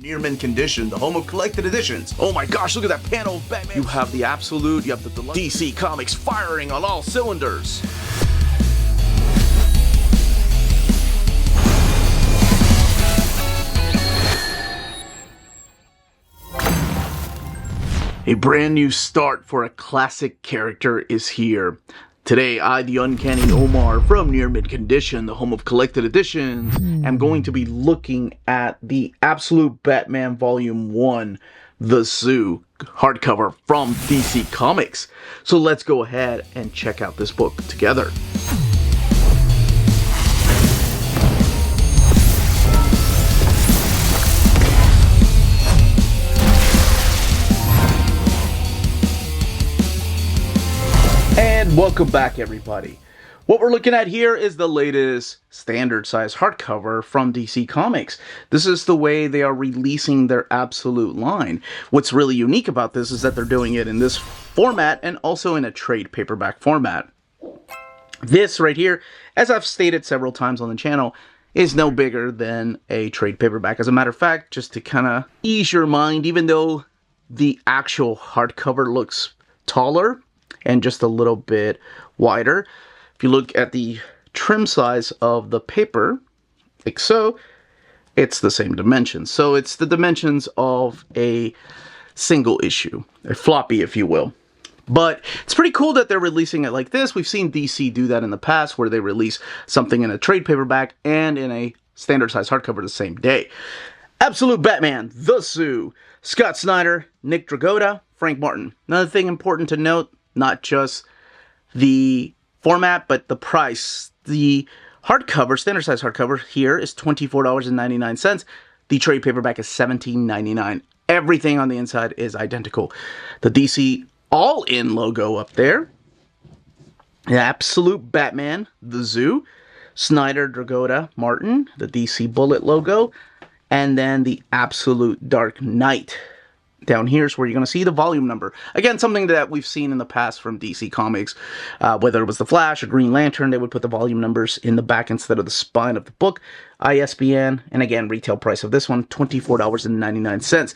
Near mint condition, the home of collected editions. Oh my gosh, look at that panel of Batman. You have the absolute, you have the deluxe. DC Comics firing on all cylinders. A brand new start for a classic character is here. Today, I, the Uncanny Omar from Near Mint Condition, the home of collected editions, am going to be looking at the Absolute Batman Volume 1, The Zoo, hardcover from DC Comics. So let's go ahead and check out this book together. And welcome back, everybody. What we're looking at here is the latest standard size hardcover from DC Comics. This is the way they are releasing their Absolute line. What's really unique about this is that they're doing it in this format and also in a trade paperback format. This right here, as I've stated several times on the channel, is no bigger than a trade paperback. As a matter of fact, just to kind of ease your mind, even though the actual hardcover looks taller and just a little bit wider, if you look at the trim size of the paper, like so, it's the same dimensions. So it's the dimensions of a single issue, a floppy, if you will. But it's pretty cool that they're releasing it like this. We've seen DC do that in the past, where they release something in a trade paperback and in a standard size hardcover the same day. Absolute Batman, The Zoo, Scott Snyder, Nick Dragotta, Frank Martin. Another thing important to note, not just the format, but the price. The hardcover, standard size hardcover here is $24.99. The trade paperback is $17.99. Everything on the inside is identical. The DC All-In logo up there. The Absolute Batman, The Zoo. Snyder, Dragotta, Martin. The DC Bullet logo. And then the Absolute Dark Knight. Down here is where you're going to see the volume number. Again, something that we've seen in the past from DC Comics. Whether it was The Flash or Green Lantern, they would put the volume numbers in the back instead of the spine of the book. ISBN, and again, retail price of this one, $24.99.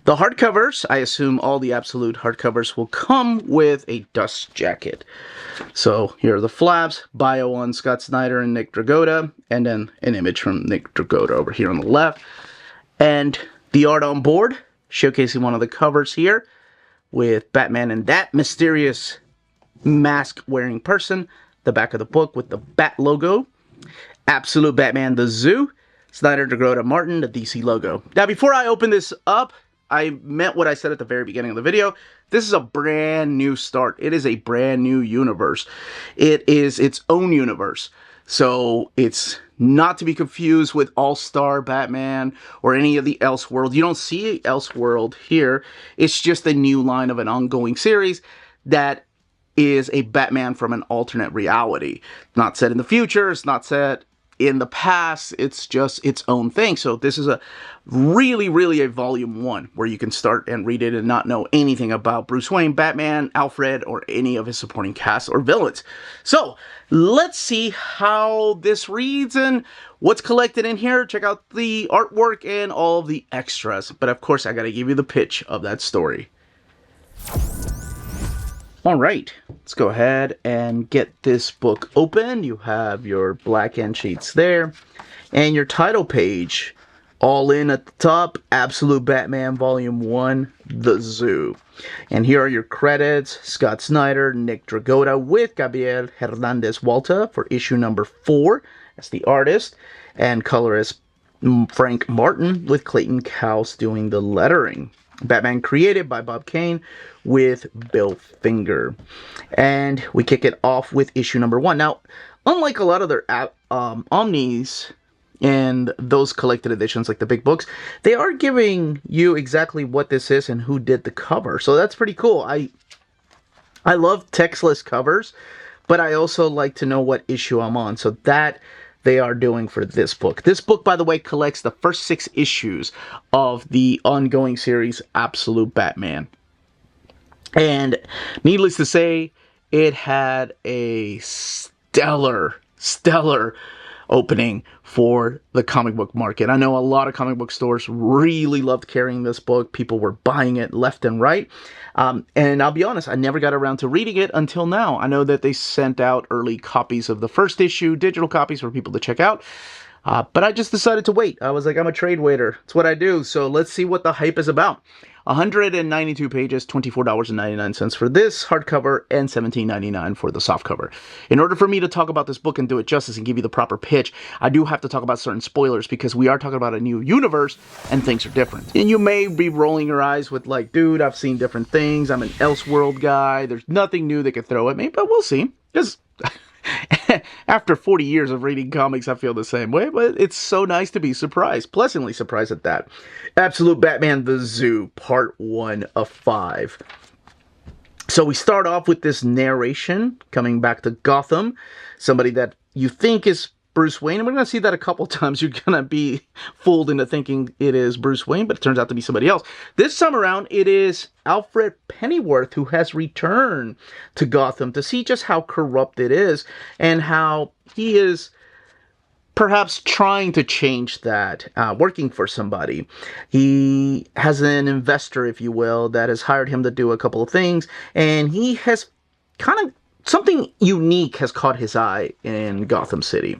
The hardcovers, I assume all the Absolute hardcovers will come with a dust jacket. So here are the flaps, bio on Scott Snyder and Nick Dragotta, and then an image from Nick Dragotta over here on the left. And the art on board, showcasing one of the covers here with Batman and that mysterious mask-wearing person. The back of the book with the Bat logo. Absolute Batman, The Zoo. Snyder, Dragotta, Martin, the DC logo. Now, before I open this up, I meant what I said at the very beginning of the video. This is a brand new start. It is a brand new universe. It is its own universe. So it's not to be confused with All-Star Batman or any of the Elseworld. You don't see Elseworld here. It's just a new line of an ongoing series that is a Batman from an alternate reality. Not set in the future. It's not set in the past. It's just its own thing. So this is a really a volume 1 where you can start and read it and not know anything about Bruce Wayne, Batman, Alfred, or any of his supporting cast or villains. So let's see how this reads and what's collected in here. Check out the artwork and all of the extras. But of course, I gotta give you the pitch of that story. Alright, let's go ahead and get this book open. You have your black end sheets there, and your title page. All in at the top, Absolute Batman Volume 1, The Zoo. And here are your credits. Scott Snyder, Nick Dragotta with Gabriel Hernandez Walta for issue number 4 as the artist. And colorist Frank Martin with Clayton Cowles doing the lettering. Batman created by Bob Kane with Bill Finger. And we kick it off with issue number 1. Now, unlike a lot of their Omnis and those collected editions like the big books, they are giving you exactly what this is and who did the cover. So that's pretty cool. I love textless covers, but I also like to know what issue I'm on. So that they are doing for this book. This book, by the way, collects the first 6 issues of the ongoing series Absolute Batman. And needless to say, it had a stellar opening for the comic book market. I know a lot of comic book stores really loved carrying this book. People were buying it left and right. And I'll be honest, I never got around to reading it until now. I know that they sent out early copies of the first issue, digital copies for people to check out. But I just decided to wait. I was like, I'm a trade waiter. It's what I do. So let's see what the hype is about. 192 pages, $24.99 for this hardcover, and $17.99 for the softcover. In order for me to talk about this book and do it justice and give you the proper pitch, I do have to talk about certain spoilers because we are talking about a new universe and things are different. And you may be rolling your eyes with like, dude, I've seen different things. I'm an Elseworld guy. There's nothing new they could throw at me, but we'll see. Because after 40 years of reading comics, I feel the same way, but it's so nice to be surprised, pleasantly surprised at that. Absolute Batman The Zoo, part 1 of 5. So we start off with this narration coming back to Gotham, somebody that you think is Bruce Wayne, and we're going to see that a couple times. You're going to be fooled into thinking it is Bruce Wayne, but it turns out to be somebody else. This time around, it is Alfred Pennyworth who has returned to Gotham to see just how corrupt it is and how he is perhaps trying to change that, working for somebody. He has an investor, if you will, that has hired him to do a couple of things, and he has kind of something unique has caught his eye in Gotham City.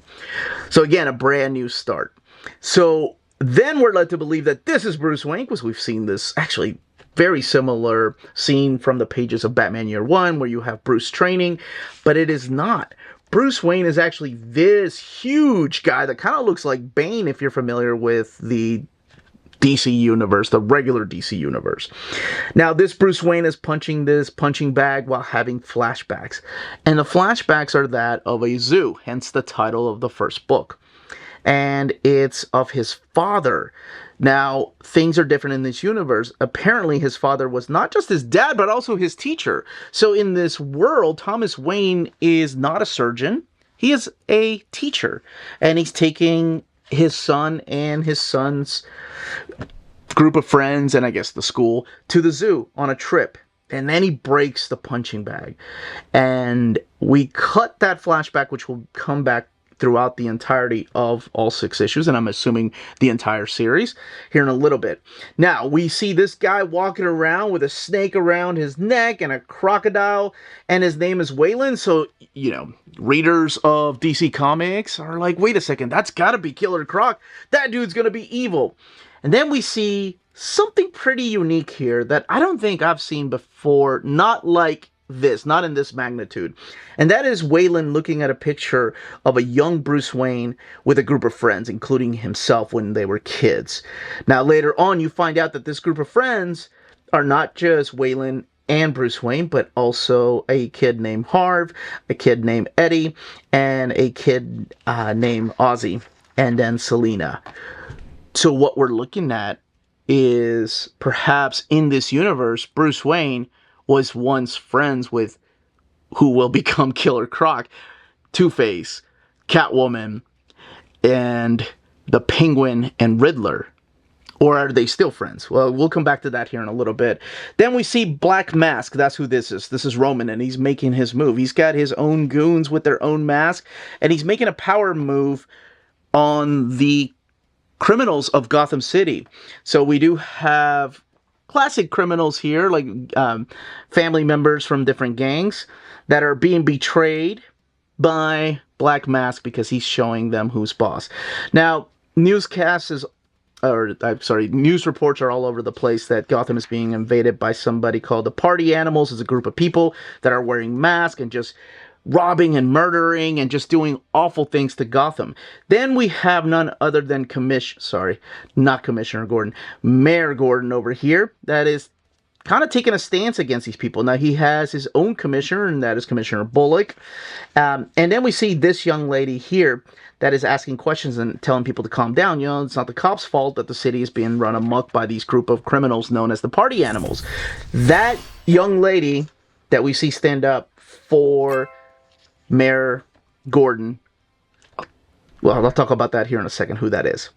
So again, a brand new start. So then we're led to believe that this is Bruce Wayne, because we've seen this actually very similar scene from the pages of Batman Year One, where you have Bruce training, but it is not. Bruce Wayne is actually this huge guy that kind of looks like Bane if you're familiar with the DC universe, the regular DC universe. Now, this Bruce Wayne is punching this punching bag while having flashbacks. And the flashbacks are that of a zoo, hence the title of the first book. And it's of his father. Now, things are different in this universe. Apparently, his father was not just his dad, but also his teacher. So in this world, Thomas Wayne is not a surgeon. He is a teacher. And he's taking his son and his son's group of friends, and I guess the school, to the zoo on a trip. And then he breaks the punching bag. And we cut that flashback, which will come back throughout the entirety of all 6 issues, and I'm assuming the entire series, here in a little bit. Now, we see this guy walking around with a snake around his neck and a crocodile, and his name is Waylon. So, you know, readers of DC Comics are like, wait a second, that's gotta be Killer Croc. That dude's gonna be evil. And then we see something pretty unique here that I don't think I've seen before, not like this, not in this magnitude. And that is Waylon looking at a picture of a young Bruce Wayne with a group of friends, including himself when they were kids. Now, later on, you find out that this group of friends are not just Waylon and Bruce Wayne, but also a kid named Harv, a kid named Eddie, and a kid named Ozzy, and then Selina. So what we're looking at is perhaps in this universe, Bruce Wayne was once friends with who will become Killer Croc, Two-Face, Catwoman, and the Penguin and Riddler. Or are they still friends? Well, we'll come back to that here in a little bit. Then we see Black Mask. That's who this is. This is Roman, and he's making his move. He's got his own goons with their own mask, and he's making a power move on the criminals of Gotham City. So we do have classic criminals here, like family members from different gangs that are being betrayed by Black Mask because he's showing them who's boss. Now, news reports are all over the place that Gotham is being invaded by somebody called the Party Animals. It's a group of people that are wearing masks and just robbing and murdering and just doing awful things to Gotham. Then we have none other than Mayor Gordon over here that is kind of taking a stance against these people. Now, he has his own commissioner, and that is Commissioner Bullock. And then we see this young lady here that is asking questions and telling people to calm down. You know, it's not the cops' fault that the city is being run amok by these group of criminals known as the Party Animals. That young lady that we see stand up for Mayor Gordon, well, I'll talk about that here in a second, who that is.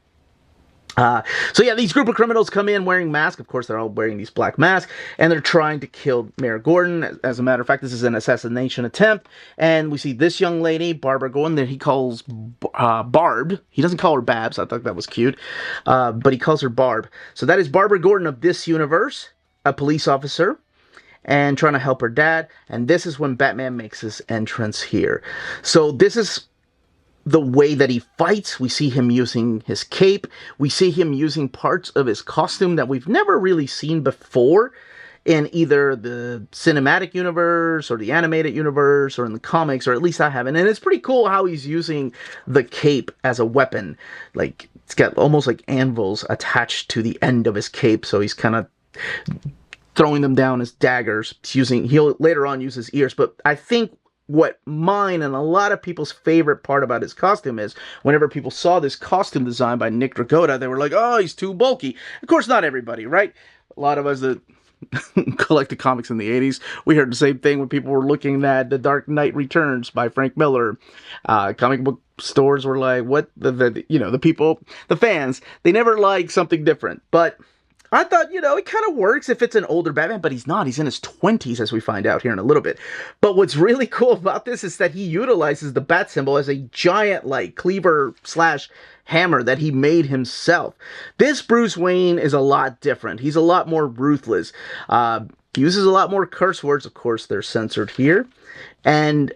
So yeah, these group of criminals come in wearing masks. Of course, they're all wearing these black masks, and they're trying to kill Mayor Gordon. As a matter of fact, this is an assassination attempt, and we see this young lady, Barbara Gordon, that he calls Barb. He doesn't call her Babs. I thought that was cute, but he calls her Barb. So that is Barbara Gordon of this universe, a police officer, and trying to help her dad. And this is when Batman makes his entrance here. So this is the way that he fights. We see him using his cape. We see him using parts of his costume that we've never really seen before in either the cinematic universe or the animated universe or in the comics, or at least I haven't. And it's pretty cool how he's using the cape as a weapon. Like, it's got almost like anvils attached to the end of his cape, so he's kind of throwing them down as daggers. He'll later on use his ears, but I think what mine and a lot of people's favorite part about his costume is, whenever people saw this costume design by Nick Dragotta, they were like, oh, he's too bulky. Of course, not everybody, right? A lot of us that collected comics in the 80s, we heard the same thing when people were looking at The Dark Knight Returns by Frank Miller. Comic book stores were like, what? The people, the fans, they never liked something different. But I thought, it kind of works if it's an older Batman, but he's not. He's in his 20s, as we find out here in a little bit. But what's really cool about this is that he utilizes the bat symbol as a giant, cleaver / hammer that he made himself. This Bruce Wayne is a lot different. He's a lot more ruthless. He uses a lot more curse words. Of course, they're censored here. And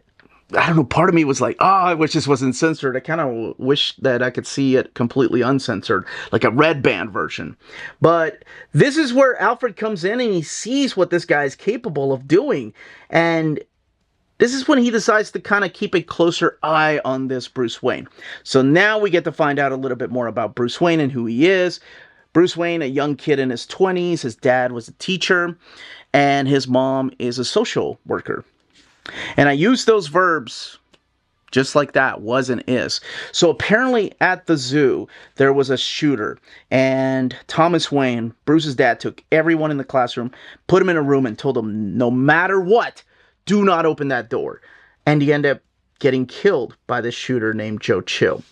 I don't know, part of me was like, oh, I wish this wasn't censored. I kind of wish that I could see it completely uncensored, like a red band version. But this is where Alfred comes in and he sees what this guy is capable of doing. And this is when he decides to kind of keep a closer eye on this Bruce Wayne. So now we get to find out a little bit more about Bruce Wayne and who he is. Bruce Wayne, a young kid in his 20s. His dad was a teacher, and his mom is a social worker. And I use those verbs just like that, was and is. So apparently at the zoo, there was a shooter. And Thomas Wayne, Bruce's dad, took everyone in the classroom, put him in a room, and told them, no matter what, do not open that door. And he ended up getting killed by this shooter named Joe Chill.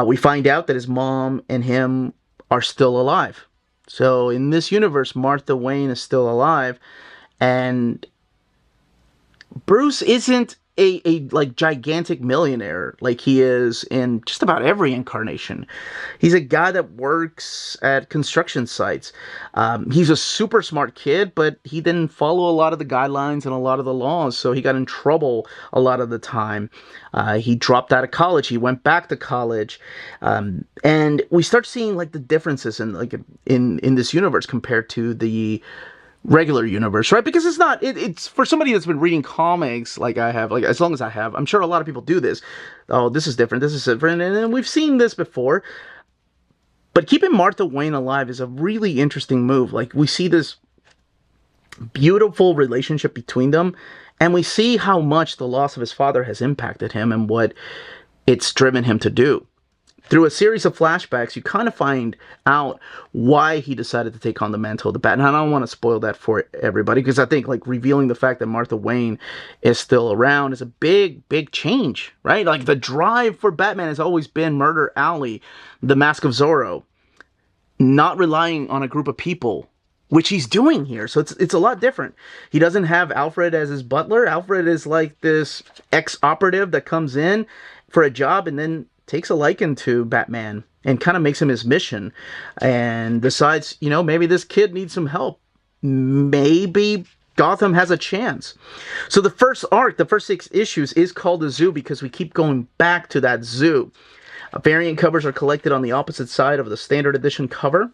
We find out that his mom and him are still alive. So in this universe, Martha Wayne is still alive. And Bruce isn't a gigantic millionaire like he is in just about every incarnation. He's a guy that works at construction sites. He's a super smart kid, but he didn't follow a lot of the guidelines and a lot of the laws, so he got in trouble a lot of the time. He dropped out of college. He went back to college, and we start seeing the differences in this universe compared to the regular universe, right? Because it's for somebody that's been reading comics like I have, as long as I have, I'm sure a lot of people do this. Oh, this is different, and we've seen this before. But keeping Martha Wayne alive is a really interesting move. We see this beautiful relationship between them, and we see how much the loss of his father has impacted him and what it's driven him to do. Through a series of flashbacks, you kind of find out why he decided to take on the mantle of the Bat. And I don't want to spoil that for everybody, because I think revealing the fact that Martha Wayne is still around is a big, big change, right? The drive for Batman has always been Murder Alley, the Mask of Zorro, not relying on a group of people, which he's doing here. So it's a lot different. He doesn't have Alfred as his butler. Alfred is this ex-operative that comes in for a job and then takes a liking to Batman and kind of makes him his mission and decides, maybe this kid needs some help. Maybe Gotham has a chance. So the first arc, the first 6 issues, is called The Zoo because we keep going back to that zoo. Variant covers are collected on the opposite side of the standard edition cover.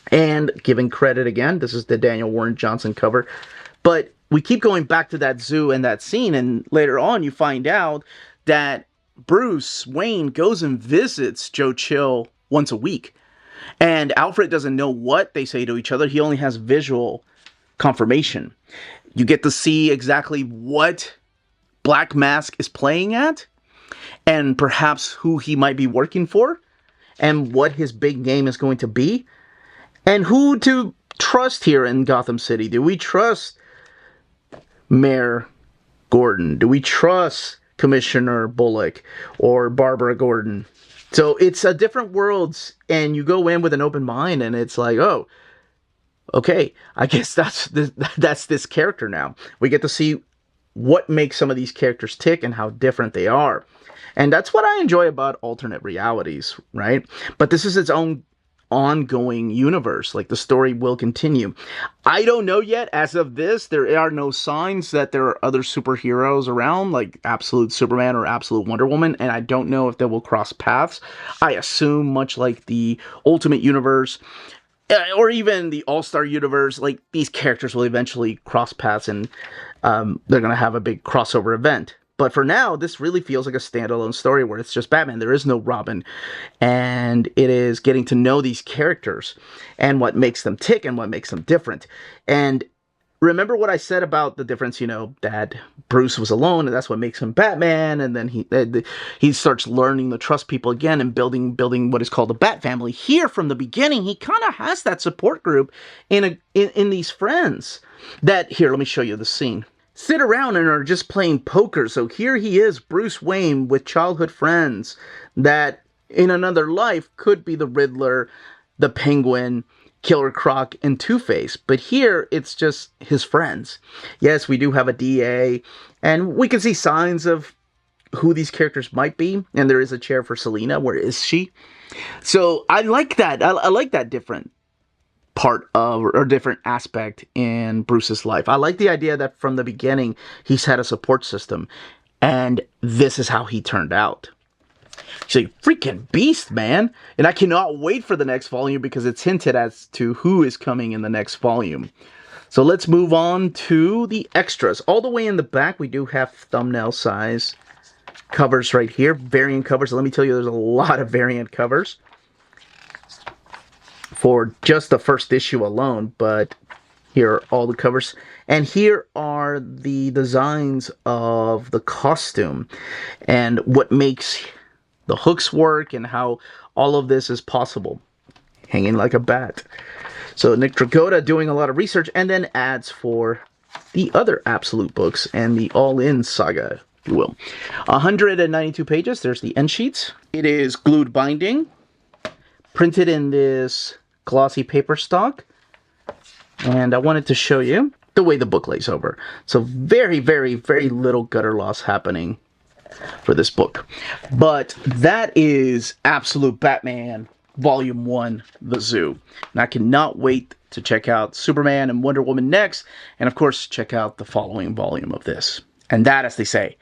And giving credit again, this is the Daniel Warren Johnson cover. But we keep going back to that zoo and that scene, and later on you find out that Bruce Wayne goes and visits Joe Chill once a week. And Alfred doesn't know what they say to each other. He only has visual confirmation. You get to see exactly what Black Mask is playing at, and perhaps who he might be working for, and what his big game is going to be, and who to trust here in Gotham City. Do we trust Mayor Gordon? Do we trust Commissioner Bullock or Barbara Gordon? So it's a different worlds, and you go in with an open mind, and it's like, oh, okay, I guess that's this character now. We get to see what makes some of these characters tick and how different they are. And that's what I enjoy about alternate realities, right? But this is its own ongoing universe. Like, the story will continue. I don't know yet. As of this, there are no signs that there are other superheroes around, like Absolute Superman or Absolute Wonder Woman, and I don't know if they will cross paths. I assume, much like the Ultimate Universe, or even the All-Star Universe, like, these characters will eventually cross paths, and they're going to have a big crossover event. But for now, this really feels like a standalone story where it's just Batman. There is no Robin. And it is getting to know these characters and what makes them tick and what makes them different. And remember what I said about the difference, that Bruce was alone, and that's what makes him Batman. And then he starts learning to trust people again and building what is called the Bat family. Here, from the beginning, he kind of has that support group in these friends. Here, let me show you the scene. Sit around and are just playing poker. So here he is, Bruce Wayne, with childhood friends that in another life could be the Riddler, the Penguin, Killer Croc, and Two-Face. But here, it's just his friends. Yes, we do have a DA, and we can see signs of who these characters might be. And there is a chair for Selina. Where is she? So I like that. I like that different part of, or different aspect in Bruce's life. I like the idea that from the beginning, he's had a support system, and this is how he turned out. He's a freaking beast, man. And I cannot wait for the next volume because it's hinted as to who is coming in the next volume. So let's move on to the extras. All the way in the back, we do have thumbnail size covers right here. Variant covers. Let me tell you, there's a lot of variant covers for just the first issue alone, but here are all the covers. And here are the designs of the costume and what makes the hooks work and how all of this is possible. Hanging like a bat. So Nick Dragotta doing a lot of research, and then ads for the other Absolute books and the All-In saga, if you will. 192 pages. There's the end sheets. It is glued binding, printed in this glossy paper stock, and I wanted to show you the way the book lays over. So very, very, very little gutter loss happening for this book. But that is Absolute Batman Volume 1, The Zoo. And I cannot wait to check out Superman and Wonder Woman next, and of course check out the following volume of this. And that, as they say,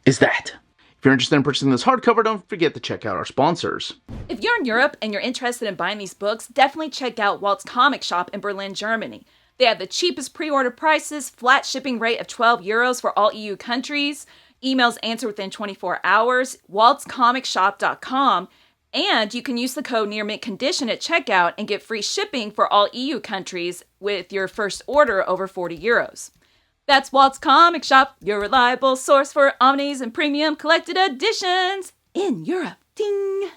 is that. If you're interested in purchasing this hardcover, don't forget to check out our sponsors. If you're in Europe and you're interested in buying these books, definitely check out Walt's Comic Shop in Berlin, Germany. They have the cheapest pre-order prices, flat shipping rate of €12 for all EU countries, emails answered within 24 hours, waltscomicshop.com, and you can use the code nearmintcondition at checkout and get free shipping for all EU countries with your first order over €40. That's Walt's Comic Shop, your reliable source for omnis and premium collected editions in Europe. Ding!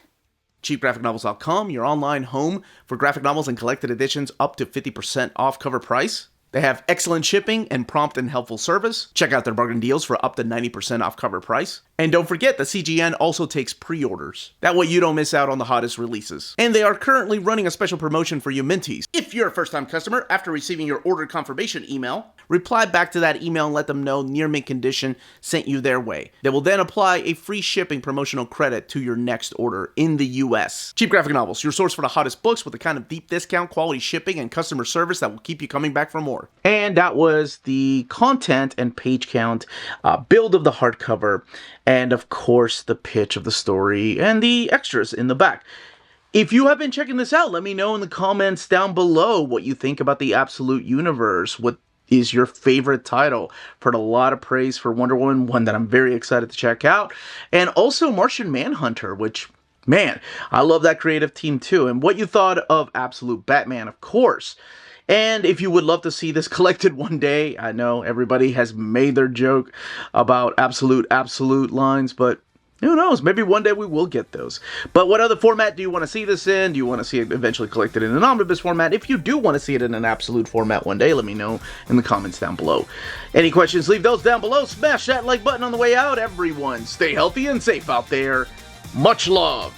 CheapGraphicNovels.com, your online home for graphic novels and collected editions up to 50% off cover price. They have excellent shipping and prompt and helpful service. Check out their bargain deals for up to 90% off cover price. And don't forget that CGN also takes pre-orders. That way you don't miss out on the hottest releases. And they are currently running a special promotion for you Minties. If you're a first-time customer, after receiving your order confirmation email, reply back to that email and let them know Near Mint Condition sent you their way. They will then apply a free shipping promotional credit to your next order in the US. Cheap Graphic Novels, your source for the hottest books with the kind of deep discount, quality shipping, and customer service that will keep you coming back for more. And that was the content and page count build of the hardcover, and of course the pitch of the story and the extras in the back. If you have been checking this out, let me know in the comments down below what you think about the Absolute Universe. What is your favorite title? I've heard a lot of praise for Wonder Woman, one that I'm very excited to check out, and also Martian Manhunter, which, man, I love that creative team too. And what you thought of Absolute Batman, of course. And if you would love to see this collected one day, I know everybody has made their joke about absolute lines, but who knows, maybe one day we will get those. But what other format do you want to see this in? Do you want to see it eventually collected in an omnibus format? If you do want to see it in an absolute format one day, let me know in the comments down below. Any questions, leave those down below. Smash that like button on the way out, everyone. Stay healthy and safe out there. Much love.